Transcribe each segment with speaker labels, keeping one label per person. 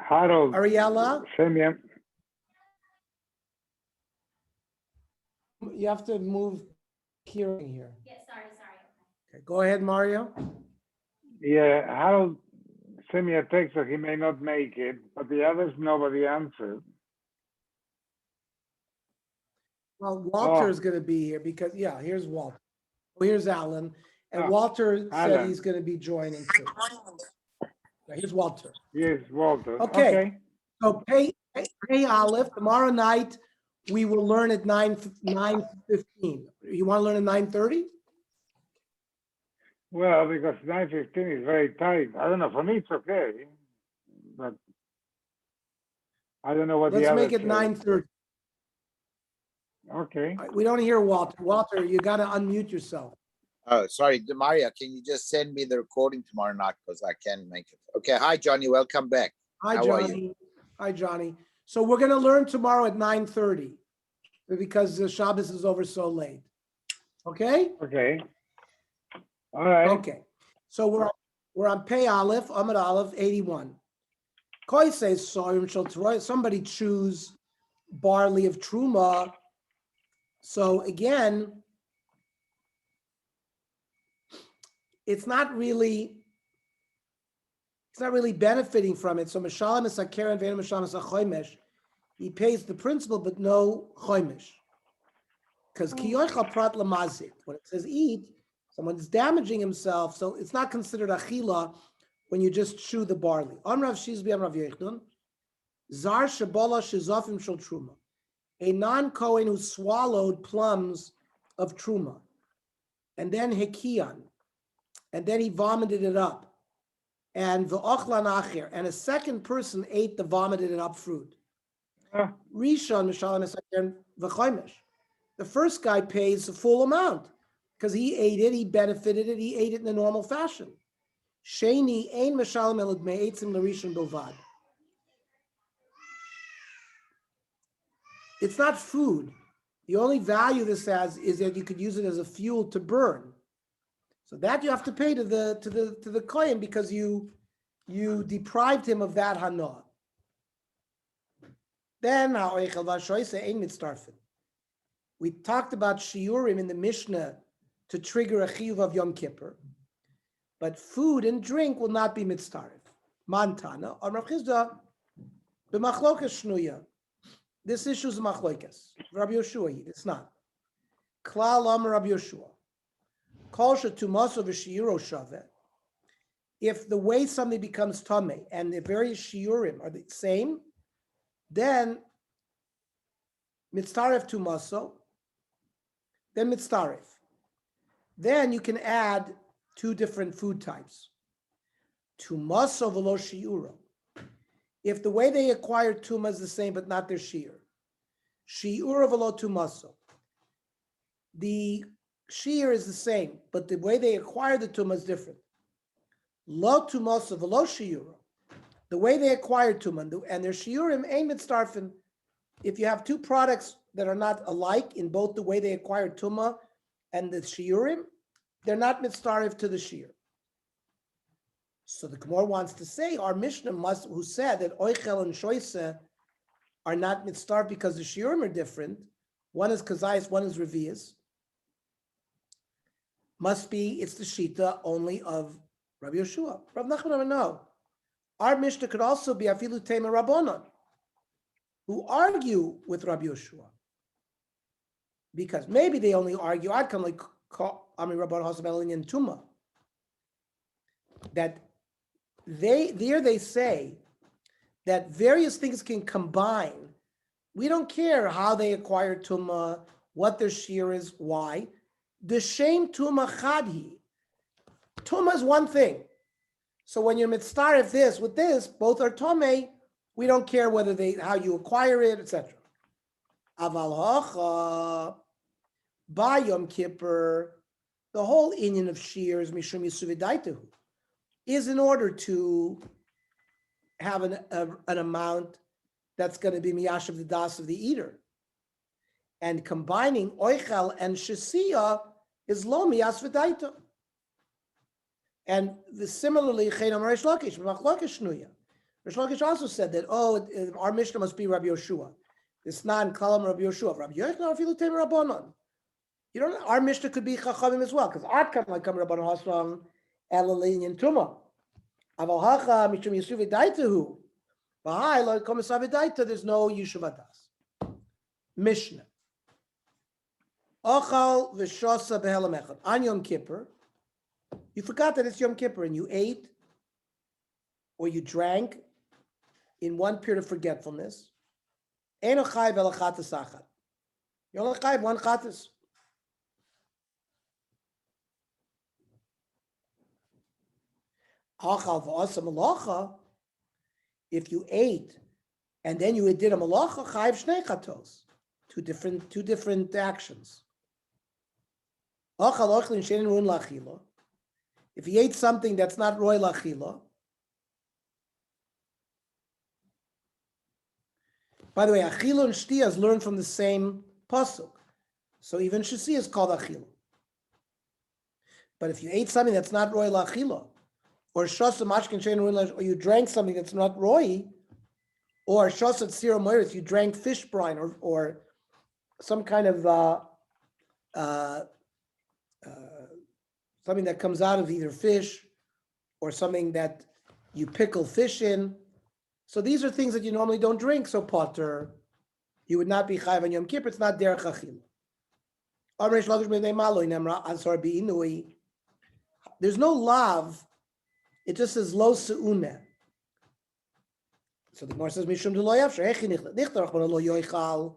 Speaker 1: Harold,
Speaker 2: Ariella,
Speaker 1: send me
Speaker 2: you have to move hearing here.
Speaker 3: Yeah, sorry.
Speaker 2: Okay, go ahead, Mario.
Speaker 1: Harold sent me a text that he may not make it, but the others nobody answered.
Speaker 2: Well, Walter is going to be here because, here's Walter. Oh, here's Alan. And
Speaker 1: Oh,
Speaker 2: Walter said
Speaker 1: Alan.
Speaker 2: he's going to be joining too. Here's Walter.
Speaker 1: Yes, Walter.
Speaker 2: Okay. So pay Aleph. Tomorrow night, we will learn at 9:15. You want to learn at 9:30?
Speaker 1: Well, because 9:15 is very tight. I don't know. For me, it's okay, but I don't know what the
Speaker 2: Let's
Speaker 1: others
Speaker 2: make it
Speaker 1: say.
Speaker 2: 9:30.
Speaker 1: Okay.
Speaker 2: We don't hear Walter. Walter, you got to unmute yourself.
Speaker 4: Oh, sorry, Maria, can you just send me the recording tomorrow night because I can't make it. Okay, hi, Johnny, welcome back.
Speaker 2: Hi,
Speaker 4: How are you?
Speaker 2: Johnny. Hi, Johnny. So we're going to learn tomorrow at 9:30 because the Shabbos is over so late. Okay?
Speaker 1: Okay. All right.
Speaker 2: Okay. So we're on Pei Aleph, Amud Aleph, 81. Koi says Sorim Shel Teroy. Somebody choose barley of Truma. So again, it's not really benefiting from it. So Mishalim is Akeren, Ve'en Mishalim is Achoymesh. He pays the principal, but no Choymesh. Because Kiyoicha Prat Lamazik, when it says eat, someone's damaging himself. So it's not considered Achila when you just chew the barley. Amrav Shizbi Amrav Yechdon, Zar Shabola Shizofim Shel Truma. A non-Kohen who swallowed plums of Truma. And then Hekian. And then he vomited it up. And v'ochlan acher, and a second person ate the vomited it up fruit. Rishon mishalim esaker v'choymesh. The first guy pays the full amount because he ate it, he benefited it, he ate it in a normal fashion. Sheni ein mishalim elad me'etzim l'rishon bilvad. It's not food. The only value this has is that you could use it as a fuel to burn. So that you have to pay to the kohen because you deprived him of that hana. Then we talked about shiurim in the Mishnah to trigger a chiyuv of Yom Kippur, but food and drink will not be mitzaref. Mantana or Rav Chizda b'machlokas shnuya. This issue is machlokas. Rabbi Yoshua, it's not. Klal Amar Rabbi Yoshua. If the way something becomes tamei and the various shiurim are the same, then mitzaref tumaso, then mitzaref. Then you can add two different food types. Tumaso v'lo shiuro. If the way they acquire tuma is the same but not their shiur. Shiura v'lo tumaso. The shear is the same, but the way they acquire the tumah is different. Lo tumasa v'lo shiura. The way they acquire tumah and their shiurim aim at starfin. If you have two products that are not alike in both the way they acquire tumah and the shiurim, they're not mitzaref to the shiur. So the Gemara wants to say our Mishnah who said that oichel and shoise are not mitzaref because the shiurim are different. One is kazayis, one is revius. Must be, it's the Shita only of Rabbi Yeshua. Rav Nachman, no. Our Mishnah could also be Afilu Tema Rabbanon, who argue with Rabbi Yeshua. Because maybe they only argue, I'd come like Ami Rabban Hosabelin and Tuma. That they say that various things can combine. We don't care how they acquire Tuma, what their shear is, why. The shame tuma chadhi. Tuma is one thing. So when you're mitzaref this with this, both are tomei. We don't care whether how you acquire it, etc. Aval hacha ba Yom Kippur. The whole inyan of shears mishum yisuvidaitahu is in order to have an amount that's going to be miyashav the das of the eater. And combining oichel and shesiya is lo miyas v'daita. And similarly, Cheinam Reish Lakish, Mach Lakish Shnuya. Rish Lakish also said that, our Mishnah must be Rabbi Yoshua. It's not in Kalam Rabbi Yoshua. Rabbi Yochanan, if you look Rabbanon. You don't know, our Mishnah could be Chachamim as well, because Ad Kam like Kam Rabbanon Hasram, Elalin and Tuma. Aval Hacha, Mishum Yishuv Daitahu. Bahai, like Komisav Daita, there's no Yishuv Adas. Mishnah. Ochal v'shosa behelam echad. On Yom Kippur, you forgot that it's Yom Kippur and you ate or you drank in one period of forgetfulness. Ein ochai v'elachatas achad. You only chayv one chatas. Achal v'asa malacha. If you ate and then you did a malacha, chayv shnei chatos. Two different actions. If he ate something that's not roy lachila, by the way, achila and shtia is learned from the same pasuk, so even shasi is called achila. But if you ate something that's not roy lachila, or shasa mashkin shein roy, or you drank something that's not roy, or shasa tzira moiris, you drank fish brine, or some kind of something that comes out of either fish or something that you pickle fish in. So these are things that you normally don't drink. So potter, you would not be chayav on Yom Kippur. It's not derech achila. There's no lav. It just says lo seuneh. So the Gemara says mishum de lo yafshar hechi nichtar achman lo yoichal.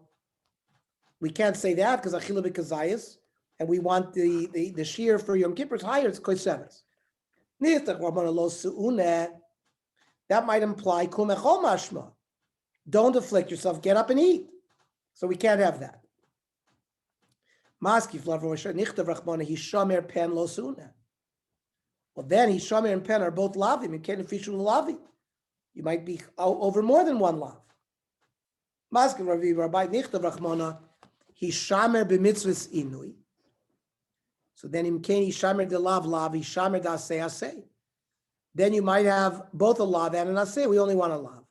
Speaker 2: We can't say that because achila b'kazayis, and we want the shear for Yom Kippur is higher. It's koseves. That might imply kumechol mashma. Don't afflict yourself. Get up and eat. So we can't have that. Maski nichtav rachmana hishamer pen lo suuneh. Well, then hishamer and pen are both lavim. You can't fishu lavi. You might be over more than one lav. Maski Rabbi nichtav rachmana. Hishamer b'mitzvahs inui. So then imkeni hishamer de lav, hishamer da aseh. Then you might have both a lav and an aseh. We only want a lav.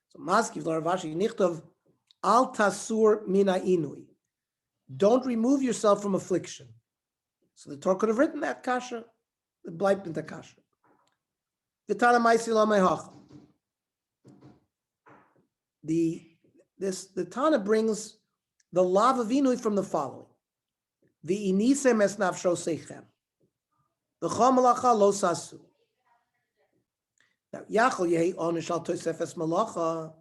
Speaker 2: So maskiv l'Ravashi nichtov al tasur mina inui. Don't remove yourself from affliction. So the Torah could have written that kasha. The bleibt in the kasha. V'tana ma'isi lo me'hacham. The Tana brings the lav of inui from the following: the inisem es nafsho seichem, the chomalacha lo sasu. Now yachol yehi onish al tosef es malacha.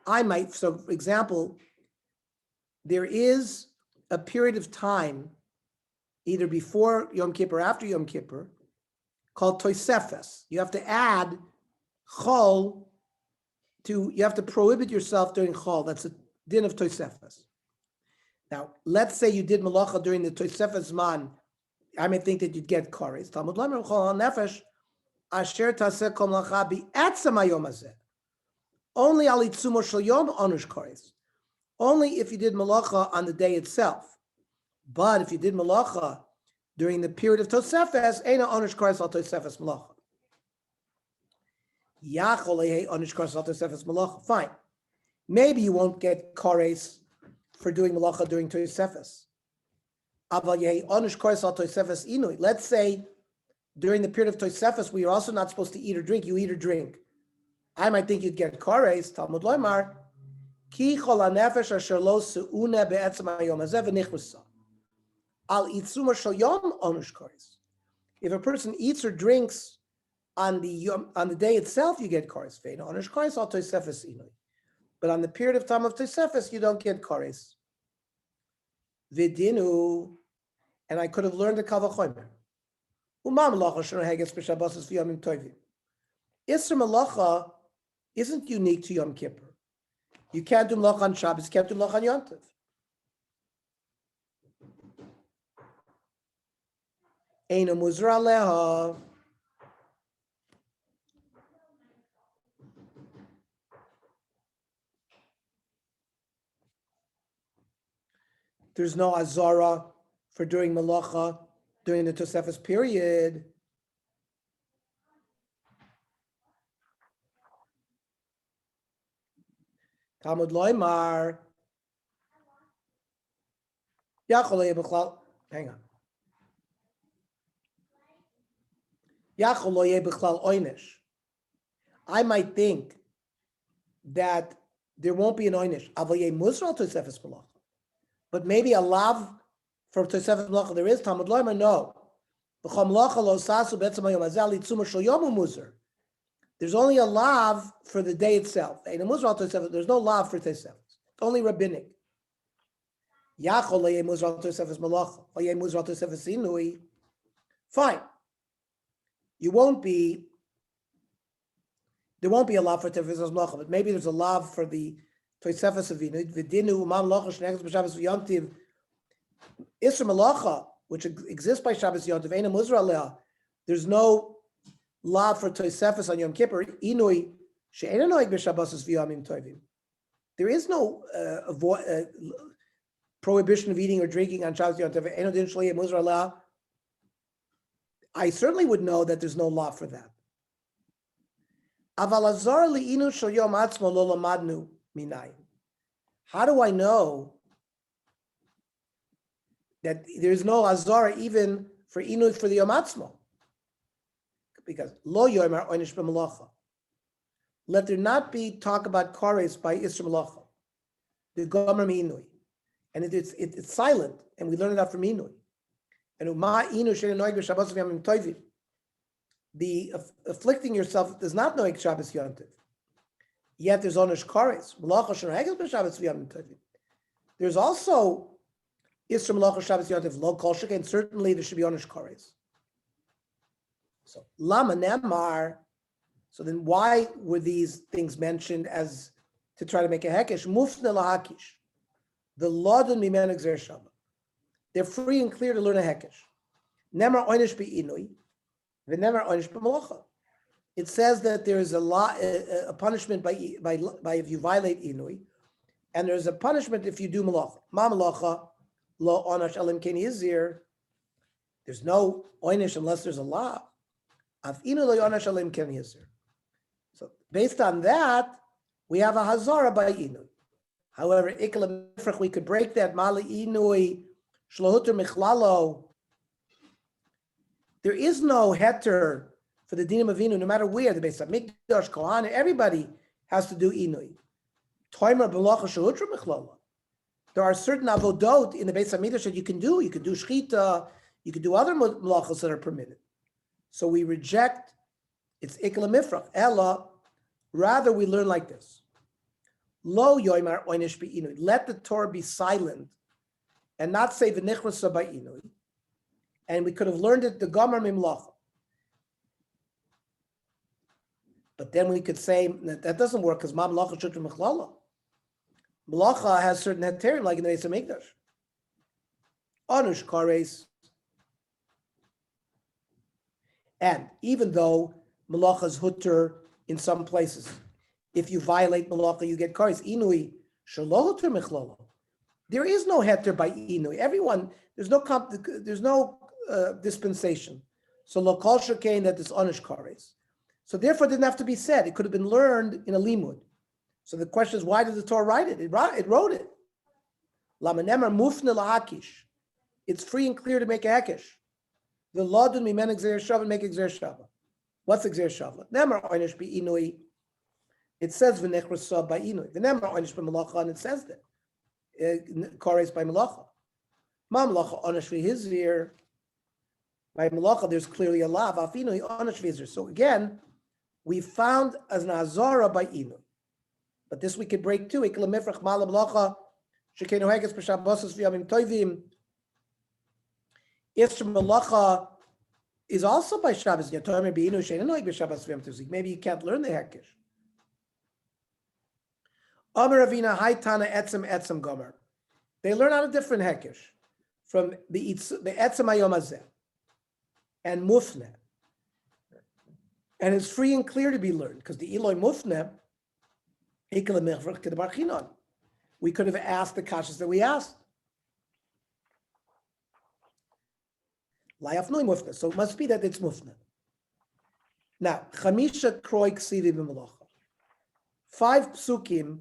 Speaker 2: I might, so for example, there is a period of time, either before Yom Kippur or after Yom Kippur, called tosefes. You have to add chol to. You have to prohibit yourself during chol. That's a din of Tosefes. Now, let's say you did malacha during the Tosefes man. I may think that you'd get kores. Talmud Lamer Chol Nefesh Asher Taseh Kol Malacha Bi'atzem Hayom Hazeh. Only al itzumo shel yom onush kores. Only if you did malacha on the day itself. But if you did malacha during the period of Tosefes, eina onush kores al Tosefes malacha. Yachol lehe onush kores al Tosefes malacha. Fine. Maybe you won't get kores for doing malacha during Tosefes. Let's say during the period of Tosefes, we are also not supposed to eat or drink. You eat or drink. I might think you'd get kores. Talmud Loimar, ki chol hanefesh asher lo seuneh be'etzem hayom hazeh v'nichrusa. Al itzuma shel yom onush kores. If a person eats or drinks on the day itself, you get kores. Ve'en onush kores al Tosefes inui. But on the period of time of Tosefes, you don't get kores. Vidinu, and I could have learned the Kavachomer. Umam malacha sheno heges b'shabbosos v'yomim tovim. Isser malacha isn't unique to Yom Kippur. You can't do malacha on Shabbos, you can't do malacha on Yom Tov. Eino muzra aleha. There's no azara for doing malacha during the Tosefes period. Talmud loymar. Yachol lo yeh b'chlal. Hang on. Yachol lo yeh b'chlal oynish. I might think that there won't be an oynish. Avol yeh musral tosefes malacha. But maybe a lav for tosefes malacha there is. Talmud loymar, no. B'chol malacha lo sasu betzem hayom hazeh litzuma shel yom u'muzer. There's only a lav for the day itself. There's no lav for tosefes. It's only rabbinic. Yachol lo yeh musral tosefes malacha. Lo yeh musral tosefes inui. Fine. There won't be a lav for tosefes malacha, but maybe there's a lav for the tosefes of inui. V'dinu umam malacha shnechas b'Shabbos v'yontiv. Isra malacha, which exists by Shabbos yontiv, ain't a musra leah. There's no lav for tosefes on Yom Kippur. Inui she'ein noig b'Shabbos v'yomim tovim. There is no prohibition of eating or drinking on Shabbos yontiv. Ain't din shleih musra leah. I certainly would know that there's no law for that. How do I know that there's no azara even for inu for the Yom Atzmo? Because lo yomer oynish b'malacha. Let there not be talk about kores by Isra Malacha. The gomer inui, and it's silent, and we learn it out from inui. And the afflicting yourself does not know Shabbos Yontiv. Yet there's onish kares. There's also Isra Malacha Shabbos Yontiv lo kol sheken. Certainly there should be onish kares. So lama nemar. So then why were these things mentioned as to try to make a hekesh? Mufne lahakish. The lodun mimen exer Shabbat. They're free and clear to learn a hekesh. Nemar oynish be'inui, v'nemar oynish b'malacha. It says that there is a punishment by if you violate inui, and there's a punishment if you do malacha. Ma malacha lo onash elim ken yizir. There's no oynish unless there's a law. Av inu lo onash elim ken yizir. So based on that, we have a hazara by inui. However, we could break that mali inui. There is no heter for the dinim of inu, no matter where the base of mikdash, kohanim, everybody has to do inui. There are certain avodot in the base of mikdash that you can do. You can do shchita, you can do other malachos that are permitted. So we reject it's ikla mifrach. Ella, rather we learn like this: Lo yoymar oynish be'inui. Let the Torah be silent and not say v'nichrasa ba'inui. And we could have learned it the gomer mimlacha. But then we could say that doesn't work because ma malacha shutru mechlala. Malacha has certain heterim like in the Beis Hamikdash. Anush kares. And even though malacha is hutter in some places, if you violate malacha, you get kares. Inui shelo hutter mechlala. There is no heter by inui. Everyone, there's no dispensation. So lo kol shekain that is onish kares. So therefore, it didn't have to be said. It could have been learned in a limud. So the question is, why did the Torah write it? It wrote it. Lamanemer mufne lahakish. It's free and clear to make a hekesh. The lodun mimen exer shava make exer shava. What's exer shava? Nemer onish be inui. It says v'nechrasa by inui. V'nemer onish be malacha, and it says that. Kares by malacha. Ma malacha onish v'hizir. By malacha, there's clearly a lav. Afinui onish v'hizir. So again, we found as an azara by inui. But this we could break too. Ikla mifrach ma malacha shekenu heges b'shabbos v'yamim tovim. Isra malacha is also by Shabbos. Maybe you can't learn the hekesh. Amar Ravina Haitana Etzem Gomer. They learn out a different hekesh from the Etzem Hayom Hazeh and Mufne. And it's free and clear to be learned because the Eloi Mufne, we could have asked the kashas that we asked. So it must be that it's Mufne. Now, Chamisha Kroi Ksivi b'Malacha. 5 psukim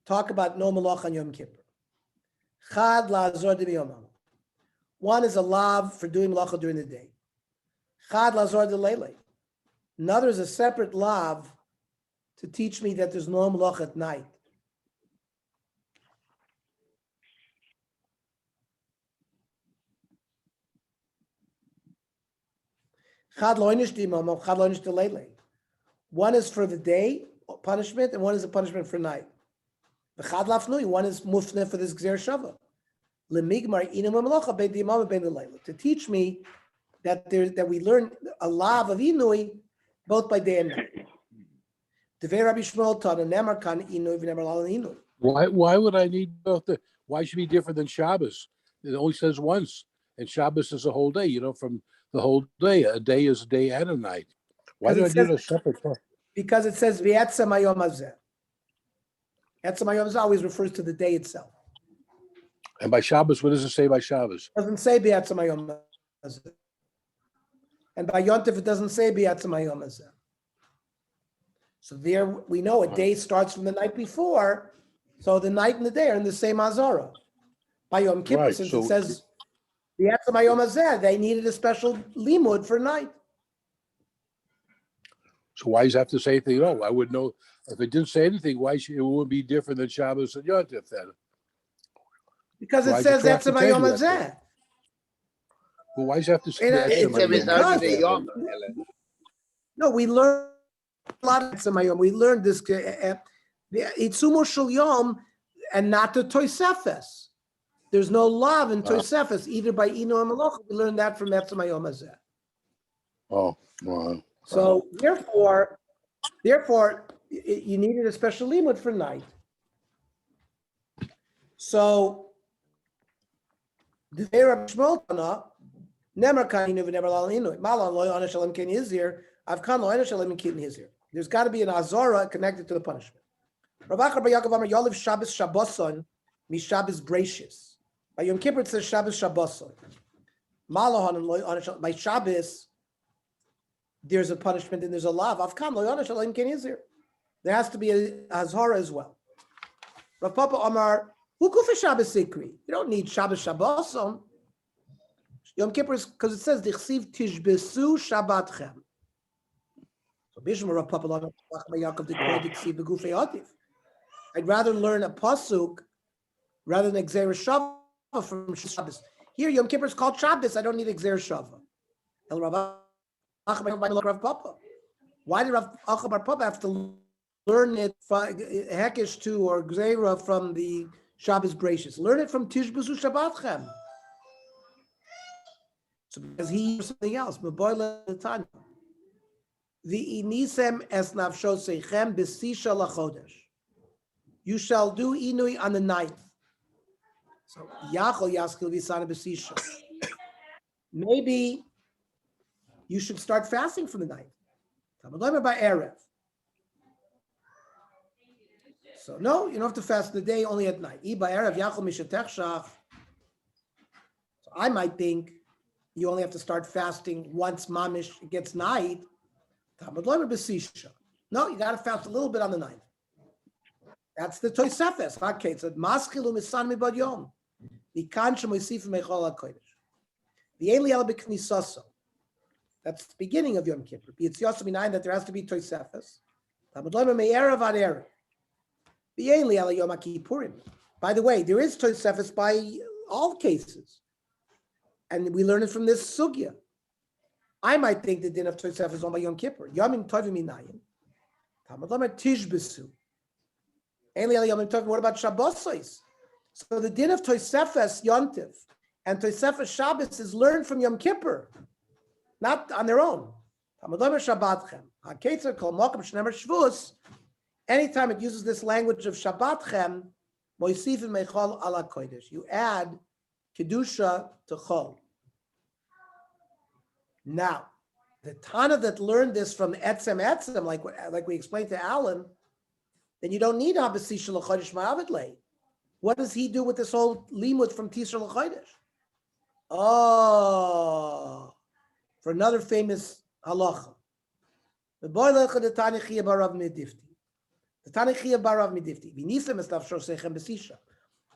Speaker 2: talk about no malach on Yom Kippur. Chad la'azor d'miyomam. One is a lav for doing malacha during the day. Chad la'azor d'leilei. Another is a separate lav to teach me that there's no malacha at night. Chad lo'inish d'miyomam, chad lo'inish d'leilei. One is for the day punishment, and one is a punishment for night. The chad lafnui, one is mufne for this gzer shava. Lemigmar inu mamalocha bein d'imam bein d'leila. To teach me that we learn a lav of inui both by day and night. Devei Rabbi Shmuel Tana nemar kan inui v'nemar lal inui.
Speaker 3: Why would I need both? Why should it be different than Shabbos? It only says once, and Shabbos is a whole day. From the whole day. A day is a day and a night. Why do I need a separate part?
Speaker 2: Because it says v'etzem hayom hazeh. Etzem hayom hazeh always refers to the day itself.
Speaker 3: And by Shabbos, what does it say by Shabbos?
Speaker 2: It doesn't say v'etzem hayom hazeh. And by Yontif, it doesn't say v'etzem hayom hazeh. So there we know a day starts from the night before. So the night and the day are in the same Azara. By Yom Kippur,
Speaker 3: Right,
Speaker 2: since
Speaker 3: so-
Speaker 2: it says v'etzem hayom hazeh, they needed a special limud for night.
Speaker 3: So why does it have to say anything? No, I would know if it didn't say anything. Why should it would be different than Shabbos and Yom Tov then?
Speaker 2: Because it
Speaker 3: Why'd
Speaker 2: says
Speaker 3: you have to
Speaker 2: etzem
Speaker 3: tell
Speaker 2: hayom
Speaker 3: you that?
Speaker 2: hazeh.
Speaker 3: Well, why does it have to say
Speaker 2: It-
Speaker 3: that?
Speaker 2: it's
Speaker 4: Etzem is not
Speaker 2: because-
Speaker 4: the yom, Ellen.
Speaker 2: No, we learned a lot of etzem hayom. We learned this itzumo shel yom and not the toisefes. There's no love in toisefes either by ino or malach. We learned that from etzem hayom hazeh.
Speaker 3: Oh, wow.
Speaker 2: So therefore, you needed a special limud for night. So the Rabbi Shmuel Tana, Nemer Kainu v'Nemer Lal Inu, Malan Lo Yonesh Shalem Ken Yizir, Avkan Lo Yonesh Shalem Ken Yizir. There's got to be an azara connected to the punishment. Rav Achar Bar Yaakov Amar Yoliv Shabbos Shabboson Mi Shabbos Breishis. By Yom Kippur it says Shabbos Shabboson. Malahan and Lo Yonesh Shalem. By Shabbos there's a punishment and there's a lav. Avkan Lo Yonesh Shalem Ken Yizir. There has to be a azara as well. Rav Papa Amar Who kufa Shabbos Sikri? You don't need Shabbos Shabboson. Yom Kippur is because it says Dichsiv Tishbesu Shabbatchem. So Bishma Rav Papa Yaakov Dichsiv Begufei Atif. I'd rather learn a pasuk rather than Exer Shava from Shabbos. Here Yom Kippur is called Shabbos. I don't need Exer Shava. El Rav Papa. Why did Rav Bar Papa have to learn it Hekesh 2 or Gzeira from the Shabbos Breishis? Learn it from Tishbesu Shabbatchem. So because he used something else. The inisem es nafshosechem besisha lachodesh. You shall do inui on the 9th. So yachol yaskil visana besisha. Maybe you should start fasting from the 9th. By erev. So no, you don't have to fast the day, only at night. So I might think you only have to start fasting once mamish gets night. No, you got to fast a little bit on the 9th. That's the Tosefes. Okay, it's a maskilu misan mibad yom. The kanshim oisif mechol hakodesh. The eli el b'knisaso. That's the beginning of Yom Kippur. It's Yosef Minayin that there has to be Tosefes. By the way, there is Tosefes by all cases. And we learn it from this sugya. I might think the din of Tosefes is on by Yom Kippur. Yomim tovim minayin. Tishbesu. What about Shabbos? So the din of Tosefes Yontiv and Tosefes Shabbos is learned from Yom Kippur, not on their own. Anytime it uses this language of Shabbatchem, you add Kedusha to Chol. Now, the Tana that learned this from Etzem, like we explained to Alan, then you don't need Abasisha L'Chodesh Ma'avidlei. What does he do with this whole limud from Tisra L'Chodesh? Oh, for another famous halacha. The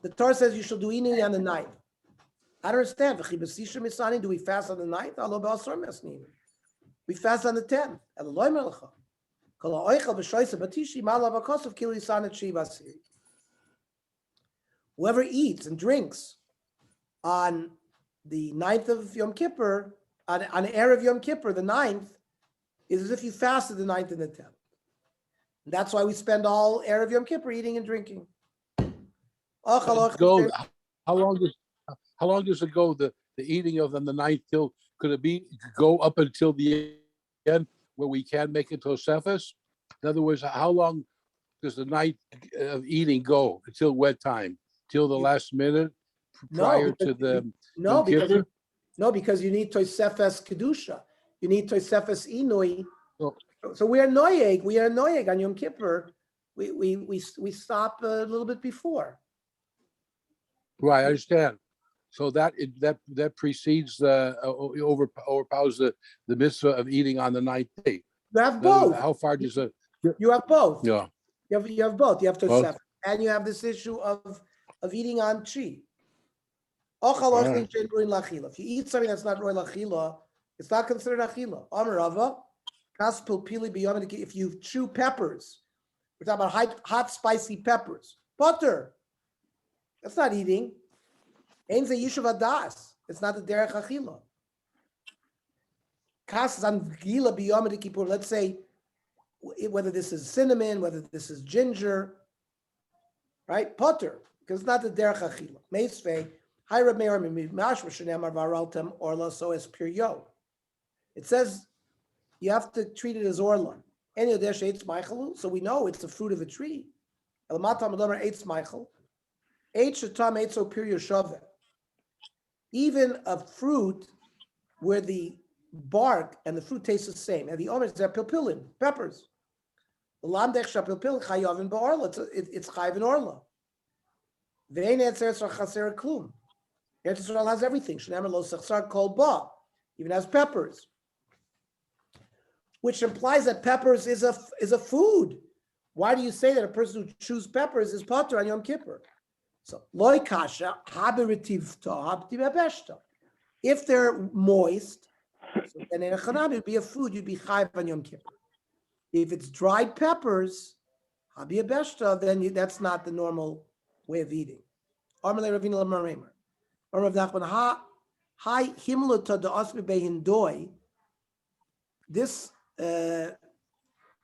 Speaker 2: The Torah says you shall do inui on the ninth. I don't understand. Do we fast on the ninth? We fast on the 10th. Whoever eats and drinks on the 9th of Yom Kippur, on Erev Yom Kippur, the 9th, is as if you fasted the 9th and the 10th. And that's why we spend all Erev Yom Kippur eating and drinking.
Speaker 3: Go. How long does it go? The eating of them the ninth till could it be go up until the end where we can make it Tosefes? In other words, how long does the night of eating go until wet time? Till the last minute prior to the Yom Kippur?
Speaker 2: Because you need Tosefes Kedusha. You need Tosefes Inui.
Speaker 3: Oh.
Speaker 2: So we are noyeg on Yom Kippur. We stop a little bit before.
Speaker 3: Right, I understand. So that precedes overpowers the mitzvah of eating on the ninth day.
Speaker 2: You have both.
Speaker 3: How far does it?
Speaker 2: You have both.
Speaker 3: Yeah.
Speaker 2: You have both. You have
Speaker 3: Both.
Speaker 2: Tosefes, and you have this issue of eating on chi.
Speaker 3: Right.
Speaker 2: If you eat something that's not roy lachila, it's not considered achila. If you chew peppers, we're talking about hot spicy peppers. Butter. That's not eating. It's not the derech achila. Let's say whether this is cinnamon, whether this is ginger, right? Butter, because it's not the derech achila. Meisvei. It says you have to treat it as orla. So we know it's the fruit of a tree. Even a fruit where the bark and the fruit taste the same. And the omers are pilpilin, peppers. It's chayv and orla. Eretz Yisrael has everything. Even has peppers, which implies that peppers is a food. Why do you say that a person who chews peppers is patur on Yom Kippur? So loy kasha haberitivta. If they're moist, so then in a chanami would be a food. You'd be chayv on Yom Kippur. If it's dried peppers, habiyabeshta, then that's not the normal way of eating. Amalei Ravina Lamaremer. Or Rav Nachman, hi himluta de osme behindoi. This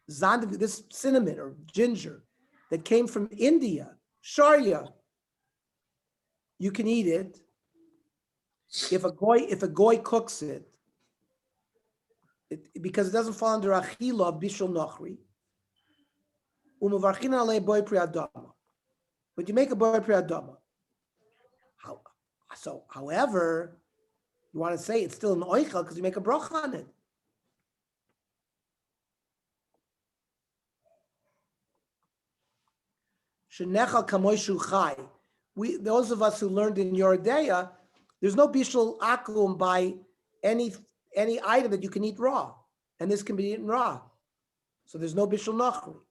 Speaker 2: this cinnamon or ginger that came from India, Sharia. You can eat it if a goy cooks it, because it doesn't fall under achila bishul nochri. Umavarchina ale boy priadama, but you make a boy priadama. So, however, you want to say it's still an oichel because you make a bracha on it. Shenechal kamoishu chai. Those of us who learned in Yoredeya, there's no bishul akum by any item that you can eat raw, and this can be eaten raw. So there's no bishul nachri.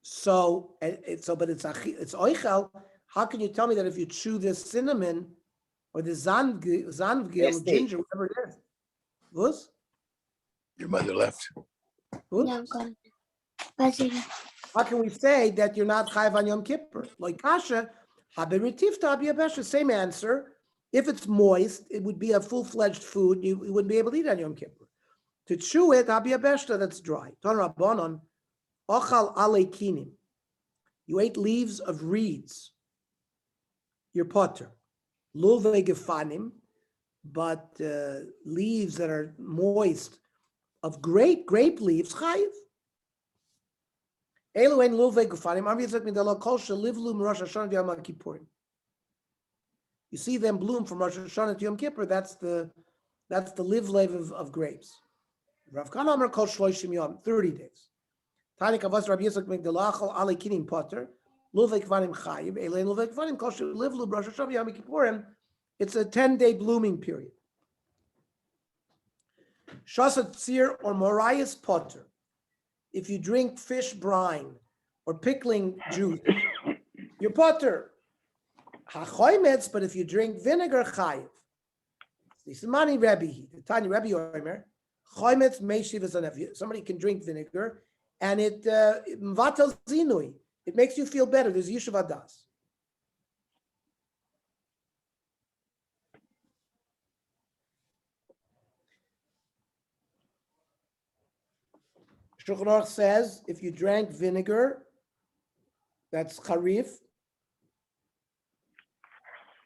Speaker 2: So but it's oichel. How can you tell me that if you chew this cinnamon or the zanvgil or ginger, whatever it is? What's?
Speaker 3: Your mother left.
Speaker 2: Yeah, I'm going. How can we say that you're not chayv on Yom Kippur? Like kasha, haberitivta abiyabesha. Same answer. If it's moist, it would be a full-fledged food. You wouldn't be able to eat on Yom Kippur. To chew it, abiyabesha, that's dry. Ton rabbanon. Ochal alekinim. You ate leaves of reeds. You're potter. Lulve gefanim, but leaves that are moist of grape leaves, chayiv. Eluain lulve gefanim. Arviyazet midalo kol shelivlu m'Rosh Hashanah v'Yom Kippurim. You see them bloom from Rosh Hashanah to Yom Kippur. That's the live of grapes. Rav Kana Amar kol shloishim yom, 30 days. Tani kavas Rabbi Yitzchak Migdalachal Ali Kinim Potter, Luvek Vanim Chayiv, Elaine Luvek Vanim Kosher Live Lu Rosh Hashanah Yom Kippurim. It's a 10-day blooming period. Shasa tzir or Marias potter. If you drink fish brine or pickling juice, you're potter. Hachoymetz, but if you drink vinegar, chayiv. This is Mani Rebbe. The Tani Rebbe Omer. Choymetz meishiv is an. Somebody can drink vinegar, and it mvatel zinui. It makes you feel better. There's Yishuv Adas. Shulchan Aruch says if you drank vinegar, that's charif,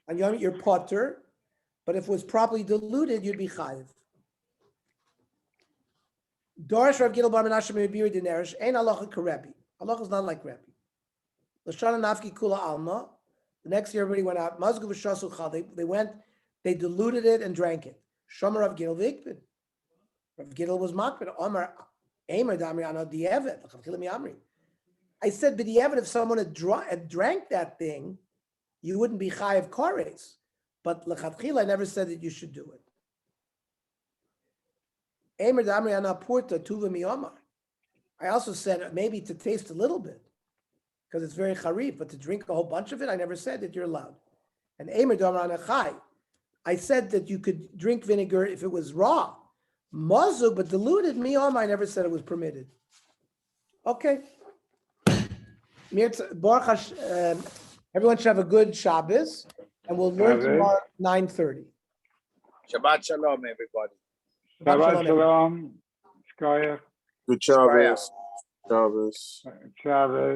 Speaker 2: and you're potter, but if it was properly diluted, you'd be chayiv. Dorish Rav Gidel Bar Menashe Mebiri Dineresh ain't halacha karebi. Halacha is not like Rebbe. L'shana nafki kula alma. The next year, everybody went out. Mazgu v'shasu chal. They went, they diluted it and drank it. Shomer Rav Gidel v'ikbid. Rav Gidel was makbid. Omar Eimer Damri Ana Dievet. I said, but Dievet, if someone had drank that thing, you wouldn't be chayiv kares. But l'chatchila, I never said that you should do it. Eimer Damri Ana Purta Tuva Miyomar. I also said maybe to taste a little bit, because it's very charif, but to drink a whole bunch of it, I never said that you're allowed. And Eimer Damri Ana Chai, I said that you could drink vinegar if it was raw. Mazug, but diluted miyom, I never said it was permitted. Okay. Everyone should have a good Shabbos, and we'll learn tomorrow at 9:30.
Speaker 4: Shabbat shalom, everybody.
Speaker 1: Shabbat shalom. Shkoyach.
Speaker 5: Good Shabbos. Shabbos.
Speaker 1: Shabbos.